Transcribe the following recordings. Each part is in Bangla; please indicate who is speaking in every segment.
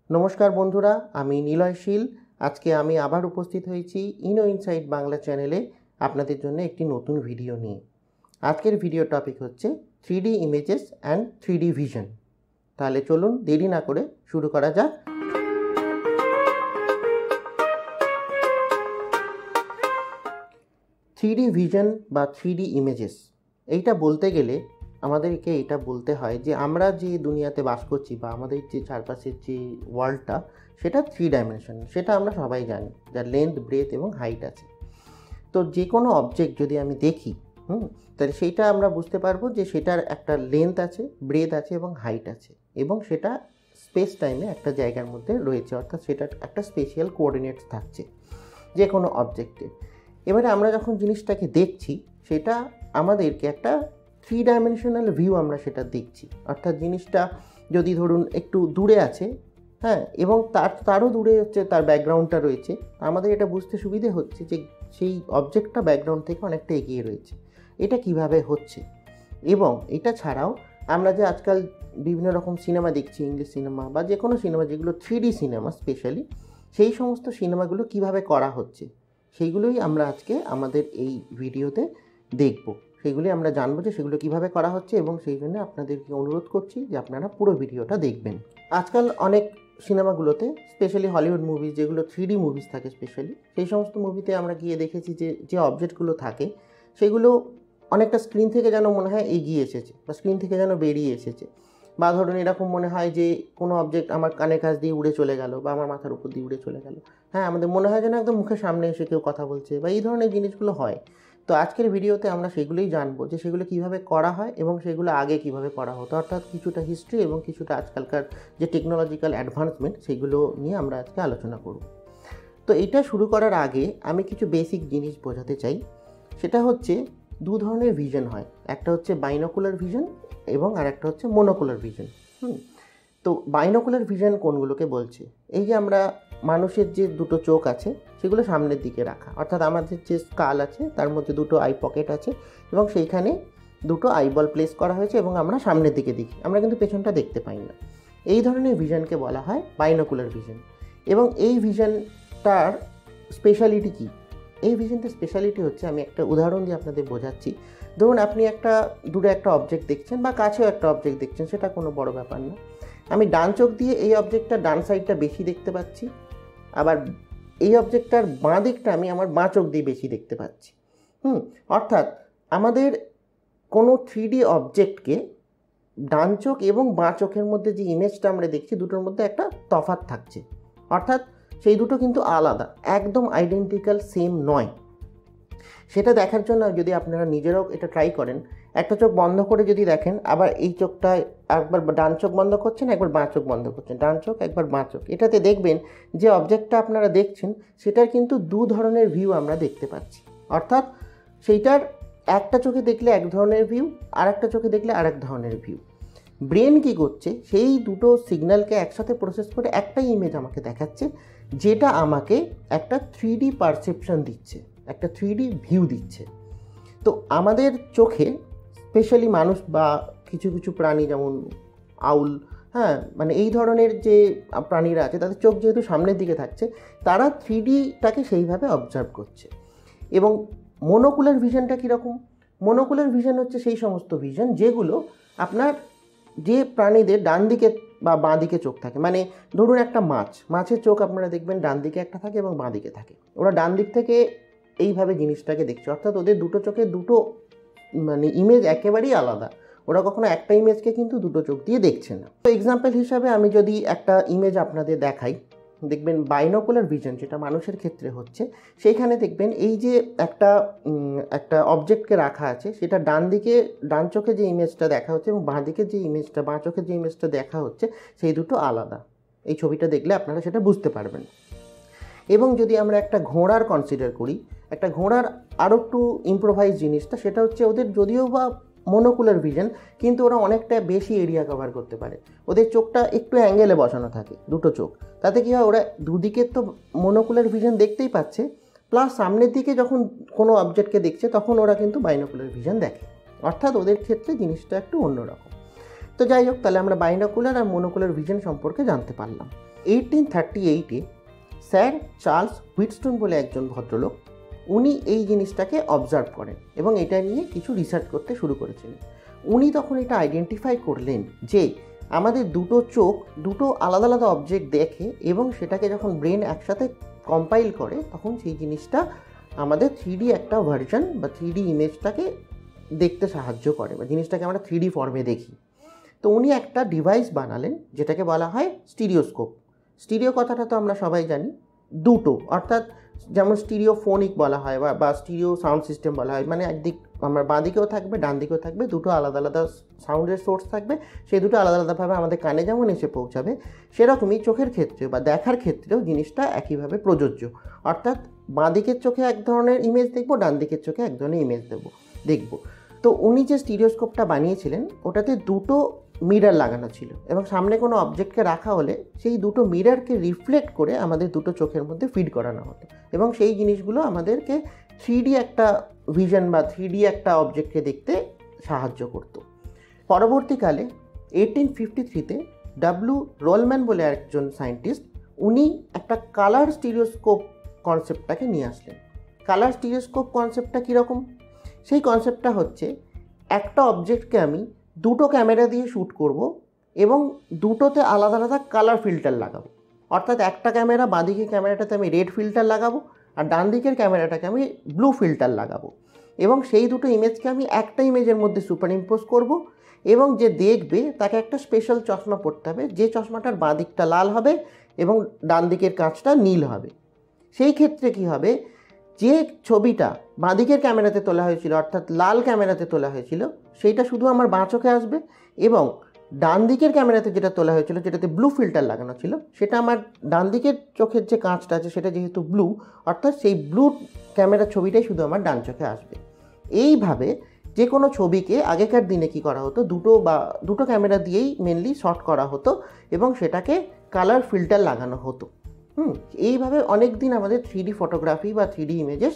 Speaker 1: নমস্কার বন্ধুরা, আমি নিলয় শীল। আজকে আমি আবার উপস্থিত হয়েছি ইনো ইনসাইট বাংলা চ্যানেলে আপনাদের জন্য একটি নতুন ভিডিও নিয়ে। আজকের ভিডিও টপিক হচ্ছে 3D images and 3D vision. তাহলে চলুন দেরি না করে শুরু করা যাক। 3D ভিশন বা 3D ইমেজেস, এইটা বলতে গেলে আমাদেরকে এটা বলতে হয় যে আমরা যে দুনিয়াতে বাস করছি বা আমাদের যে চারপাশের যে ওয়ার্ল্ডটা, সেটা 3 ডাইমেনশন। সেটা আমরা সবাই জানি, যার লেন্থ, ব্রেথ এবং হাইট আছে। তো যে কোনো অবজেক্ট যদি আমি দেখি, তাহলে সেইটা আমরা বুঝতে পারবো যে সেটার একটা লেন্থ আছে, ব্রেথ আছে এবং হাইট আছে, এবং সেটা স্পেস টাইমে একটা জায়গার মধ্যে রয়েছে, অর্থাৎ সেটার একটা স্পেশাল কোঅর্ডিনেটস থাকছে যে কোনো অবজেক্টে। এবারে আমরা যখন জিনিসটাকে দেখছি, সেটা আমাদেরকে একটা 3 ডাইমেনশনাল ভিউ আমরা সেটা দেখছি। অর্থাৎ জিনিসটা যদি ধরুন একটু দূরে আছে, এবং তারও দূরে হচ্ছে তার ব্যাকগ্রাউন্ডটা রয়েছে, আমাদের এটা বুঝতে সুবিধে হচ্ছে যে সেই অবজেক্টটা ব্যাকগ্রাউন্ড থেকে অনেকটা এগিয়ে রয়েছে। এটা কিভাবে হচ্ছে? এবং এটা ছাড়াও আমরা যে আজকাল বিভিন্ন রকম সিনেমা দেখছি, ইংলিশ সিনেমা বা যে কোনো সিনেমা যেগুলো 3D সিনেমা স্পেশালি, সেই সমস্ত সিনেমাগুলো কিভাবে করা হচ্ছে সেইগুলোই আমরা আজকে আমাদের এই ভিডিওতে দেখব। সেগুলি আমরা জানবো যে সেগুলো কিভাবে করা হচ্ছে, এবং সেই জন্য আপনাদেরকে অনুরোধ করছি যে আপনারা পুরো ভিডিওটা দেখবেন। আজকাল অনেক সিনেমাগুলোতে, স্পেশালি হলিউড মুভিজ যেগুলো 3D মুভিজ থাকে স্পেশালি, সেই সমস্ত মুভিতে আমরা গিয়ে দেখেছি যে যে অবজেক্টগুলো থাকে সেগুলো অনেকটা স্ক্রিন থেকে যেন মনে হয় এগিয়ে এসেছে বা স্ক্রিন থেকে যেন বেরিয়ে এসেছে। বা ধরুন এরকম মনে হয় যে কোনো অবজেক্ট আমার কানের কাছ দিয়ে উড়ে চলে গেল বা আমার মাথার উপর দিয়ে উড়ে চলে গেল। আমাদের মনে হয় যেন একদম মুখের সামনে এসে কেউ কথা বলছে, বা এই ধরনের জিনিসগুলো হয়। তো আজকের ভিডিওতে আমরা সেগুলোই জানবো যে সেগুলো কিভাবে করা হয় এবং সেগুলো আগে কিভাবে করা হতো, অর্থাৎ কিছুটা হিস্ট্রি এবং কিছুটা আজকালকার যে টেকনোলজিক্যাল অ্যাডভান্সমেন্ট সেগুলো নিয়ে আমরা আজকে আলোচনা করব। তো এটা শুরু করার আগে আমি কিছু বেসিক জিনিস বোঝাতে চাই। সেটা হচ্ছে দু ধরনের ভিশন হয়, একটা হচ্ছে বাইনোকুলার ভিশন এবং আর একটা হচ্ছে মোনোকুলার ভিশন। তো বাইনোকুলার ভিশন কোনগুলোকে বলছে? এই যে আমরা মানুষের যে দুটো চোখ আছে সেগুলো সামনের দিকে রাখা, অর্থাৎ আমাদের যে স্কাল আছে তার মধ্যে দুটো আই পকেট আছে এবং সেইখানে দুটো আইবল প্লেস করা হয়েছে এবং আমরা সামনের দিকে দেখি, আমরা কিন্তু পেছনটা দেখতে পাই না। এই ধরনের ভিশনকে বলা হয় বাইনোকুলার ভিশন। এবং এই ভিশনটার স্পেশালিটি কী? এই ভিশনটার স্পেশালিটি হচ্ছে, আমি একটা উদাহরণ দিয়ে আপনাদের বোঝাচ্ছি। ধরুন আপনি দূরে একটা অবজেক্ট দেখছেন বা কাছেও একটা অবজেক্ট দেখছেন, সেটা কোনো বড় ব্যাপার না। আমি ডান চোখ দিয়ে এই অবজেক্টটার ডান সাইডটা বেশি দেখতে পাচ্ছি, আবার এই অবজেক্টটার বাঁ দিকটা আমি আমার বাঁ চোখ দিয়ে বেশি দেখতে পাচ্ছি। অর্থাৎ আমাদের কোনো 3D অবজেক্টকে ডান চোখ এবং বাঁ চোখের মধ্যে যে ইমেজটা আমরা দেখছি, দুটোর মধ্যে একটা তফাৎ থাকছে। অর্থাৎ সেই দুটো কিন্তু আলাদা, একদম আইডেন্টিক্যাল সেম নয়। সেটা দেখার জন্য যদি আপনারা নিজেরাও এটা ট্রাই করেন, একটা চোখ বন্ধ করে যদি দেখেন, আবার এই চোখটা একবার ডান চোখ বন্ধ করছেন, একবার বাঁ চোখ বন্ধ করছেন, ডান চোখ একবার বাঁ চোখ, এটাতে দেখবেন যে অবজেক্টটা আপনারা দেখছেন সেটার কিন্তু দু ধরনের ভিউ আমরা দেখতে পাচ্ছি। অর্থাৎ সেইটার একটা চোখে দেখলে এক ধরনের ভিউ, আর একটা চোখে দেখলে আর এক ধরনের ভিউ। ব্রেন কী করছে, সেই দুটো সিগন্যালকে একসাথে প্রসেস করে একটাই ইমেজ আমাকে দেখাচ্ছে, যেটা আমাকে একটা 3D পারসেপশন দিচ্ছে, একটা 3D ভিউ দিচ্ছে। তো আমাদের চোখে, স্পেশালি মানুষ বা কিছু কিছু প্রাণী যেমন আউল, মানে এই ধরনের যে প্রাণীরা আছে, তাদের চোখ যেহেতু সামনের দিকে থাকছে, তারা 3Dটাকে সেইভাবে অবজার্ভ করছে। এবং মোনোকুলার ভিশনটা কীরকম? মোনোকুলার ভিশন হচ্ছে সেই সমস্ত ভিশন যেগুলো আপনার, যে প্রাণীদের ডান দিকে বা বাঁ দিকে চোখ থাকে। মানে ধরুন একটা মাছের চোখ আপনারা দেখবেন ডান দিকে একটা থাকে এবং বাঁ দিকে থাকে। ওরা ডান দিক থেকে এইভাবে জিনিসটাকে দেখছে, অর্থাৎ ওদের দুটো চোখে দুটো মানে ইমেজ একেবারেই আলাদা। ওরা কখনো একটা ইমেজকে কিন্তু দুটো চোখ দিয়ে দেখছে না। তো এক্সাম্পল হিসাবে আমি যদি একটা ইমেজ আপনাদের দেখাই, দেখবেন বাইনোকুলার ভিশন যেটা মানুষের ক্ষেত্রে হচ্ছে, সেইখানে দেখবেন এই যে একটা অবজেক্টকে রাখা আছে, সেটা ডান চোখে যে ইমেজটা দেখা হচ্ছে এবং বাঁ চোখে যে ইমেজটা দেখা হচ্ছে, সেই দুটো আলাদা। এই ছবিটা দেখলে আপনারা সেটা বুঝতে পারবেন। এবং যদি আমরা একটা ঘোড়ার কনসিডার করি, একটা ঘোড়ার আরও একটু ইম্প্রোভাইজ জিনিসটা, সেটা হচ্ছে ওদের যদিও বা মোনোকুলার ভিশন, কিন্তু ওরা অনেকটা বেশি এরিয়া কভার করতে পারে। ওদের চোখটা একটু অ্যাঙ্গেলে বসানো থাকে, দুটো চোখ। তাতে কী হয়, ওরা দুদিকের তো মোনোকুলার ভিশন দেখতেই পাচ্ছে, প্লাস সামনের দিকে যখন কোনো অবজেক্টকে দেখছে তখন ওরা কিন্তু বাইনোকুলার ভিশন দেখে। অর্থাৎ ওদের ক্ষেত্রে জিনিসটা একটু অন্যরকম। তো যাই হোক, তাহলে আমরা বাইনোকুলার আর মোনোকুলার ভিশন সম্পর্কে জানতে পারলাম। 1838-এ স্যার চার্লস হুইটস্টোন বলে একজন ভদ্রলোক, উনি এই জিনিসটাকে অবজার্ভ করেন এবং এটা নিয়ে কিছু রিসার্চ করতে শুরু করেছিলেন। উনি তখন এটা আইডেন্টিফাই করলেন যে আমাদের দুটো চোখ দুটো আলাদা আলাদা অবজেক্ট দেখে এবং সেটাকে যখন ব্রেন একসাথে কম্পাইল করে তখন সেই জিনিসটা আমাদের 3D একটা ভার্সন বা 3D ইমেজটাকে দেখতে সাহায্য করে, বা জিনিসটাকে আমরা 3D ফর্মে দেখি। তো উনি একটা ডিভাইস বানালেন যেটাকে বলা হয় স্টিরিওস্কোপ। স্টিরিও কথাটা তো আমরা সবাই জানি, দুটো, অর্থাৎ যেমন স্টিরিওফোনিক বলা হয় বা স্টিরিও সাউন্ড সিস্টেম বলা হয়, মানে একদিক আমার বাঁ দিকেও থাকবে ডান দিকেও থাকবে, দুটো আলাদা আলাদা সাউন্ডের সোর্স থাকবে, সেই দুটো আলাদা আলাদাভাবে আমাদের কানে যেমন এসে পৌঁছাবে, সেরকমই চোখের ক্ষেত্রে বা দেখার ক্ষেত্রেও জিনিসটা একইভাবে প্রযোজ্য। অর্থাৎ বাঁ দিকের চোখে এক ধরনের ইমেজ দেখবো, ডান দিকের চোখে এক ধরনের ইমেজ দেখবো। তো উনি যে স্টিরিওস্কোপটা বানিয়েছিলেন ওটাতে দুটো মিরর লাগানো ছিল এবং সামনে কোনো অবজেক্টকে রাখা হলে সেই দুটো মিররকে রিফ্লেক্ট করে আমাদের দুটো চোখের মধ্যে ফিড করানো হতো এবং সেই জিনিসগুলো আমাদেরকে 3D একটা ভিশন বা 3D একটা অবজেক্টকে দেখতে সাহায্য করতো। পরবর্তীকালে 1853-তে ডাব্লিউ রোলম্যান বলে একজন সায়েন্টিস্ট, উনি একটা কালার স্টিরিওস্কোপ কনসেপ্টটাকে নিয়ে আসলেন। কালার স্টিরিওস্কোপ কনসেপ্টটা কীরকম? সেই কনসেপ্টটা হচ্ছে একটা অবজেক্টকে আমি দুটো ক্যামেরা দিয়ে শ্যুট করব এবং দুটোতে আলাদা আলাদা কালার ফিল্টার লাগাবো। অর্থাৎ একটা ক্যামেরা বাঁদিকের ক্যামেরাটাতে আমি রেড ফিল্টার লাগাবো আর ডান দিকের ক্যামেরাটাকে আমি ব্লু ফিল্টার লাগাবো এবং সেই দুটো ইমেজকে আমি একটা ইমেজের মধ্যে সুপার ইম্পোজ করবো এবং যে দেখবে তাকে একটা স্পেশাল চশমা পরতে হবে, যে চশমাটার বাঁ দিকটা লাল হবে এবং ডান দিকের কাঁচটা নীল হবে। সেই ক্ষেত্রে কি হবে, যে ছবিটা বাঁ দিকের ক্যামেরাতে তোলা হয়েছিল অর্থাৎ লাল ক্যামেরাতে তোলা হয়েছিল সেইটা শুধু আমার বাঁ চোখে আসবে এবং ডান দিকের ক্যামেরাতে যেটা তোলা হয়েছিল যেটাতে ব্লু ফিল্টার লাগানো ছিল সেটা আমার ডান দিকের চোখের যে কাঁচটা আছে সেটা যেহেতু ব্লু, অর্থাৎ সেই ব্লু ক্যামেরার ছবিটাই শুধু আমার ডান চোখে আসবে। এইভাবে যে কোনো ছবিকে আগেকার দিনে কি করা হতো, দুটো ক্যামেরা দিয়েই মেনলি শট করা হতো এবং সেটাকে কালার ফিল্টার লাগানো হতো। এইভাবে অনেক দিন আমাদের 3D ফটোগ্রাফি বা 3D ইমেজেস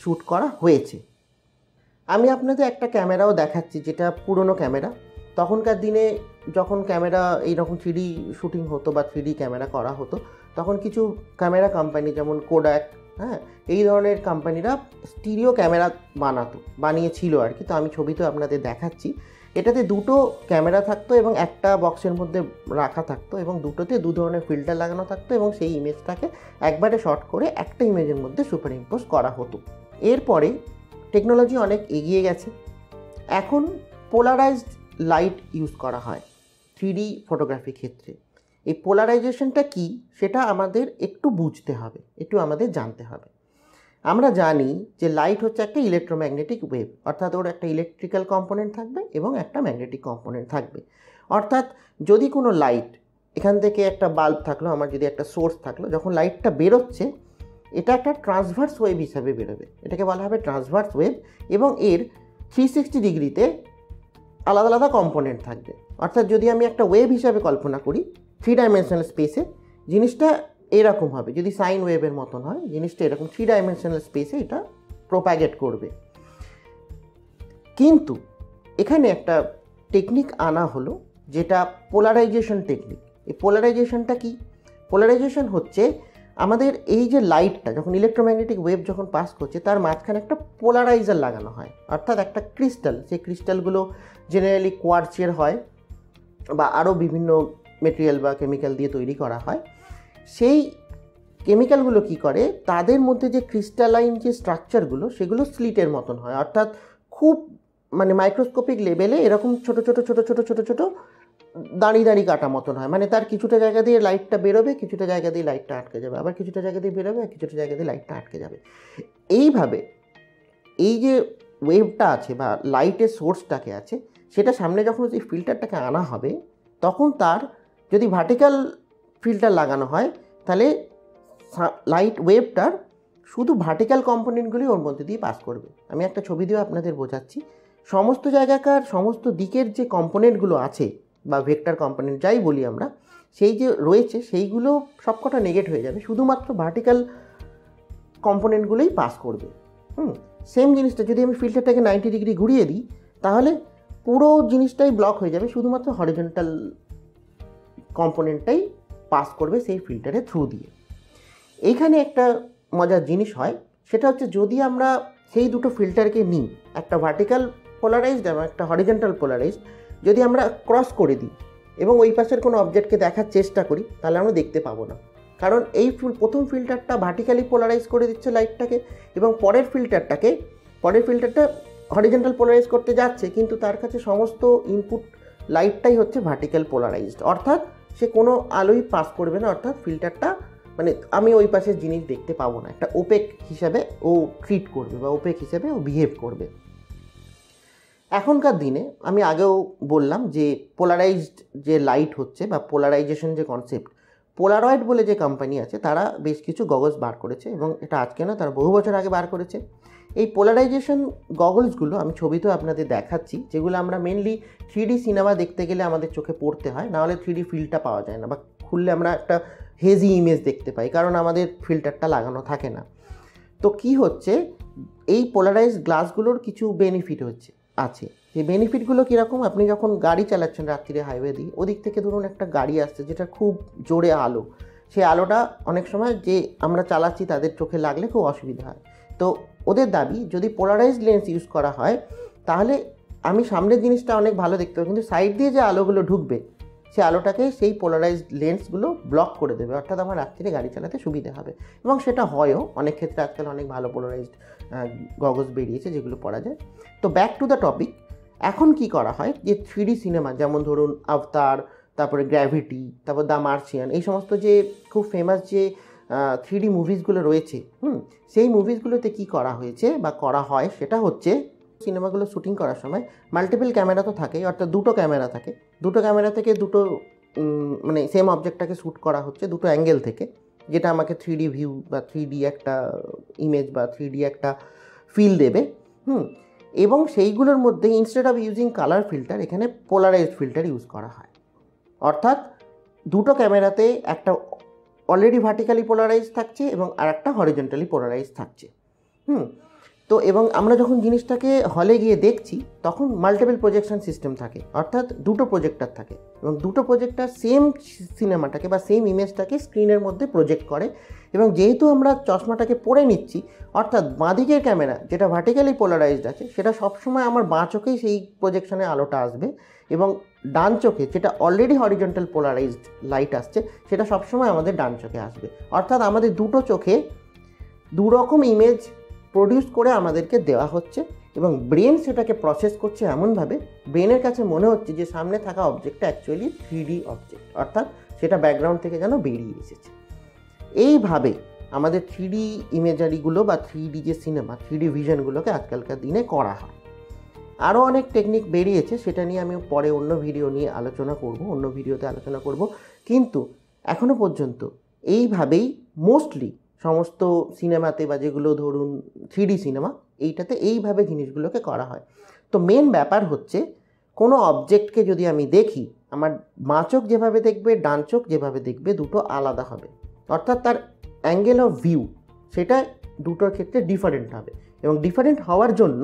Speaker 1: শ্যুট করা হয়েছে। আমি আপনাদের একটা ক্যামেরাও দেখাচ্ছি যেটা পুরনো ক্যামেরা। তখনকার দিনে যখন ক্যামেরা এইরকম 3D শ্যুটিং হতো বা 3D ক্যামেরা করা হতো তখন কিছু ক্যামেরা কোম্পানি যেমন কোডাক, এই ধরনের কোম্পানিরা স্টিরিও ক্যামেরা বানিয়েছিল আর কি। তো আমি ছবিতে আপনাদের দেখাচ্ছি। এটাতে দুটো ক্যামেরা থাকতো এবং একটা বক্সের মধ্যে রাখা থাকতো এবং দুটোতে দু ধরনের ফিল্টার লাগানো থাকতো এবং সেই ইমেজটাকে একবারে শর্ট করে একটা ইমেজের মধ্যে সুপার ইম্পোজ করা হতো। এরপরে টেকনোলজি অনেক এগিয়ে গেছে, এখন পোলারাইজড লাইট ইউজ করা হয় 3D ফটোগ্রাফি ক্ষেত্রে। এই পোলারাইজেশনটা কি সেটা আমাদের একটু বুঝতে হবে, একটু আমাদের জানতে হবে। আমরা জানি যে লাইট হচ্ছে একটা ইলেকট্রোম্যাগনেটিক ওয়েভ, অর্থাৎ ওর একটা ইলেকট্রিক্যাল কম্পোনেন্ট থাকবে এবং একটা ম্যাগনেটিক কম্পোনেন্ট থাকবে। অর্থাৎ যদি কোনো লাইট এখান থেকে একটা বাল্ব থাকলো, আমার যদি একটা সোর্স থাকলো, যখন লাইটটা বেরোচ্ছে এটা একটা ট্রান্সভার্স ওয়েভ হিসাবে বেরোবে, এটাকে বলা হবে ট্রান্সভার্স ওয়েভ এবং এর 360 ডিগ্রিতে আলাদা আলাদা কম্পোনেন্ট থাকবে। অর্থাৎ যদি আমি একটা ওয়েভ হিসাবে কল্পনা করি 3 ডাইমেনশনাল স্পেসে, জিনিসটা এরকম হবে। যদি সাইন ওয়েভের মতন হয় জিনিসটা এরকম 3 ডাইমেনশনাল স্পেসে এটা প্রোপ্যাগেট করবে। কিন্তু এখানে একটা টেকনিক আনা হলো যেটা পোলারাইজেশন টেকনিক। এই পোলারাইজেশনটা কি? পোলারাইজেশন হচ্ছে আমাদের এই যে লাইটটা যখন ইলেকট্রোম্যাগনেটিক ওয়েভ যখন পাস করছে তার মাঝখানে একটা পোলারাইজার লাগানো হয়, অর্থাৎ একটা ক্রিস্টাল। সেই ক্রিস্টালগুলো জেনারেলি কোয়ার্টজের হয় বা আরও বিভিন্ন মেটেরিয়াল বা কেমিক্যাল দিয়ে তৈরি করা হয়। সেই কেমিক্যালগুলো কি করে, তাদের মধ্যে যে ক্রিস্টালাইন যে স্ট্রাকচারগুলো সেগুলো স্লিটের মতন হয়, অর্থাৎ খুব মাইক্রোস্কোপিক লেভেলে এরকম ছোট ছোট ছোট ছোট ছোট ছোট দাঁড়িয়ে কাটা মতন হয়। তার কিছুটা জায়গা দিয়ে লাইটটা বেরোবে, কিছুটা জায়গা দিয়ে লাইটটা আটকে যাবে, আবার কিছুটা জায়গা দিয়ে বেরোবে, কিছুটা জায়গা দিয়ে লাইটটা আটকে যাবে। এইভাবে এই যে ওয়েভটা আছে বা লাইটের সোর্সটাকে আছে সেটা সামনে যখন এই ফিল্টারটাকে আনা হবে তখন তার যদি ভার্টিক্যাল ফিল্টার লাগানো হয় তাহলে লাইট ওয়েভটার শুধু ভার্টিক্যাল কম্পোনেন্টগুলি ওর মধ্যে দিয়ে পাস করবে। আমি একটা ছবি দিয়ে আপনাদের বোঝাচ্ছি। সমস্ত জায়গাকার সমস্ত দিকের যে কম্পোনেন্টগুলো আছে বা ভেক্টর কম্পোনেন্ট যাই বলি আমরা, সেই যে রয়েছে সেইগুলো সবকটা নেগেট হয়ে যাবে, শুধুমাত্র ভার্টিক্যাল কম্পোনেন্টগুলোই পাস করবে। সেম জিনিসটা যদি আমি ফিল্টারটাকে 90 ডিগ্রি ঘুরিয়ে দিই তাহলে পুরো জিনিসটাই ব্লক হয়ে যাবে, শুধুমাত্র হরিজন্টাল কম্পোনেন্টটাই পাস করবে সেই ফিল্টারের থ্রু দিয়ে। এইখানে একটা মজার জিনিস হয়, সেটা হচ্ছে যদি আমরা সেই দুটো ফিল্টারকে নিই, একটা ভার্টিক্যাল পোলারাইজড এবং একটা হরিজন্টাল পোলারাইজড, যদি আমরা ক্রস করে দিই এবং ওই পাশের কোনো অবজেক্টকে দেখার চেষ্টা করি, তাহলে আমরা দেখতে পাবো না। কারণ এই প্রথম ফিল্টারটা ভার্টিক্যালি পোলারাইজ করে দিচ্ছে লাইটটাকে, এবং পরের ফিল্টারটা হরিজন্টাল পোলারাইজ করতে যাচ্ছে, কিন্তু তার কাছে সমস্ত ইনপুট লাইটটাই হচ্ছে ভার্টিক্যাল পোলারাইজড, অর্থাৎ সে কোনো আলোই পাস করবে না, অর্থাৎ ফিল্টারটা মানে আমি ওই পাশের জিনিস দেখতে পাবো না, একটা ওপেক হিসাবে ও ট্রিট করবে বা ওপেক হিসাবে ও বিহেভ করবে। এখনকার দিনে আমি আগেও বললাম যে পোলারাইজড যে লাইট হচ্ছে বা পোলারাইজেশন যে কনসেপ্ট, পোলারয়েড বলে যে কোম্পানি আছে তারা বেশ কিছু গগলস বার করেছে, এবং এটা আজকে না, তারা বহু বছর আগে বার করেছে। এই পোলারাইজেশন গগলসগুলো আমি ছবিতেও আপনাদের দেখাচ্ছি, যেগুলো আমরা মেনলি 3D সিনেমা দেখতে গেলে আমাদের চোখে পড়তে হয়, নাহলে 3D ফিলটা পাওয়া যায় না, বা খুললে আমরা একটা হেজি ইমেজ দেখতে পাই, কারণ আমাদের ফিল্টারটা লাগানো থাকে না। তো কি হচ্ছে, এই পোলারাইজড গ্লাসগুলোর কিছু বেনিফিট আছে। সেই বেনিফিটগুলো কীরকম, আপনি যখন গাড়ি চালাচ্ছেন রাত্রিরে হাইওয়ে দিয়ে, ওদিক থেকে ধরুন একটা গাড়ি আসছে যেটা খুব জোরে আলো, সেই আলোটা অনেক সময় যে আমরা চালাচ্ছি তাদের চোখে লাগলে খুব অসুবিধা হয়। তো ওদের দাবি যদি পোলারাইজড লেন্স ইউজ করা হয়, তাহলে আমি সামনের জিনিসটা অনেক ভালো দেখতে পাবো, কিন্তু সাইড দিয়ে যে আলোগুলো ঢুকবে সেই আলোটাকে সেই পোলারাইজড লেন্সগুলো ব্লক করে দেবে, অর্থাৎ আমার রাত্রিরে গাড়ি চালাতে সুবিধা হবে। এবং সেটা হয়ও অনেক ক্ষেত্রে, আজকাল অনেক ভালো পোলারাইজড গগলস বেরিয়েছে যেগুলো পরা যায়। তো ব্যাক টু দ্য টপিক, এখন কি করা হয় যে 3D সিনেমা, যেমন ধরুন আভতার, তারপরে গ্র্যাভিটি, তারপর দ্য মার্সিয়ান, এই সমস্ত যে খুব ফেমাস যে 3D মুভিসগুলো রয়েছে, সেই মুভিসগুলোতে কি করা হয়েছে বা করা হয়, সেটা হচ্ছে সিনেমাগুলো শ্যুটিং করার সময় মাল্টিপল ক্যামেরা তো থাকেই, অর্থাৎ দুটো ক্যামেরা থাকে, দুটো ক্যামেরা থেকে দুটো মানে সেম অবজেক্টটাকে শ্যুট করা হচ্ছে দুটো অ্যাঙ্গেল থেকে, যেটা আমাকে 3D ভিউ বা 3D একটা ইমেজ বা 3D একটা ফিল দেবে। এবং সেইগুলোর মধ্যে instead of using colour filter, এখানে পোলারাইজড ফিল্টার ইউজ করা হয়, অর্থাৎ দুটো ক্যামেরাতে একটা অলরেডি ভার্টিক্যালি পোলারাইজ থাকছে এবং আর একটা হরিজন্টালি পোলারাইজ থাকছে। তো এবং আমরা যখন জিনিসটাকে হলে গিয়ে দেখছি, তখন মাল্টিপল প্রজেকশন সিস্টেম থাকে, অর্থাৎ দুটো প্রজেক্টর থাকে, এবং দুটো প্রজেক্টর সেম সিনেমাটাকে বা সেম ইমেজটাকে স্ক্রিনের মধ্যে প্রজেক্ট করে। এবং যেহেতু আমরা চশমাটাকে পরে নিচ্ছি, অর্থাৎ বাঁদিকের ক্যামেরা যেটা ভার্টিক্যালি পোলারাইজড আছে, সেটা সবসময় আমার বাঁ চোখেই সেই প্রজেকশনে আলোটা আসবে, এবং ডান চোখে যেটা অলরেডি হরিজন্টাল পোলারাইজড লাইট আসছে, সেটা সবসময় আমাদের ডান চোখে আসবে। অর্থাৎ আমাদের দুটো চোখে দুরকম ইমেজ প্রডিউস করে আমাদেরকে দেওয়া হচ্ছে, এবং ব্রেন সেটাকে প্রসেস করছে এমনভাবে, ব্রেনের কাছে মনে হচ্ছে যে সামনে থাকা অবজেক্টটা অ্যাকচুয়ালি 3D অবজেক্ট, অর্থাৎ সেটা ব্যাকগ্রাউন্ড থেকে যেন বেরিয়ে এসেছে। এইভাবে আমাদের 3D ইমেজারিগুলো বা 3D যে সিনেমা, 3D ভিশনগুলোকে আজকালকার দিনে করা হয়। আরও অনেক টেকনিক বেরিয়েছে, সেটা নিয়ে আমি পরে অন্য ভিডিওতে আলোচনা করব, কিন্তু এখনও পর্যন্ত এইভাবেই মোস্টলি সমস্ত সিনেমাতে বা যেগুলো ধরুন 3D সিনেমা, এইটাতে এইভাবে জিনিসগুলোকে করা হয়। তো মেন ব্যাপার হচ্ছে, কোনো অবজেক্টকে যদি আমি দেখি, আমার বাঁ চোখ যেভাবে দেখবে, ডান চোখ যেভাবে দেখবে, দুটো আলাদা হবে, অর্থাৎ তার অ্যাঙ্গেল অফ ভিউ সেটা দুটোর ক্ষেত্রে ডিফারেন্ট হবে। এবং ডিফারেন্ট হওয়ার জন্য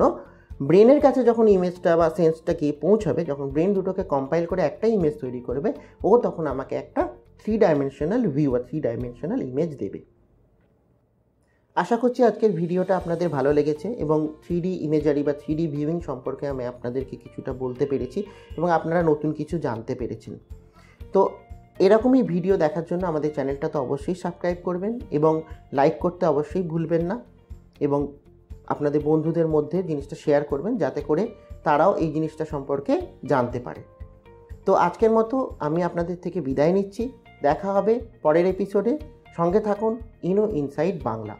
Speaker 1: ব্রেনের কাছে যখন ইমেজটা বা সেন্সটা গিয়ে পৌঁছাবে, যখন ব্রেন দুটোকে কম্পাইল করে একটা ইমেজ তৈরি করবে, ও তখন আমাকে একটা 3 ডাইমেনশনাল ভিউ বা 3 ডাইমেনশনাল ইমেজ দেবে। আশা করছি আজকের ভিডিওটা আপনাদের ভালো লেগেছে, এবং 3D ইমেজারি বা 3D ভিউইং সম্পর্কে আমি আপনাদেরকে কিছুটা বলতে পেরেছি, এবং আপনারা নতুন কিছু জানতে পেরেছেন। তো এরকমই ভিডিও দেখার জন্য আমাদের চ্যানেলটা তো অবশ্যই সাবস্ক্রাইব করবেন, এবং লাইক করতে অবশ্যই ভুলবেন না, এবং আপনাদের বন্ধুদের মধ্যে জিনিসটা শেয়ার করবেন, যাতে করে তারাও এই জিনিসটা সম্পর্কে জানতে পারে। তো আজকের মতো আমি আপনাদের থেকে বিদায় নিচ্ছি। দেখা হবে পরের এপিসোডে। সঙ্গে থাকুন ইনসাইড বাংলা।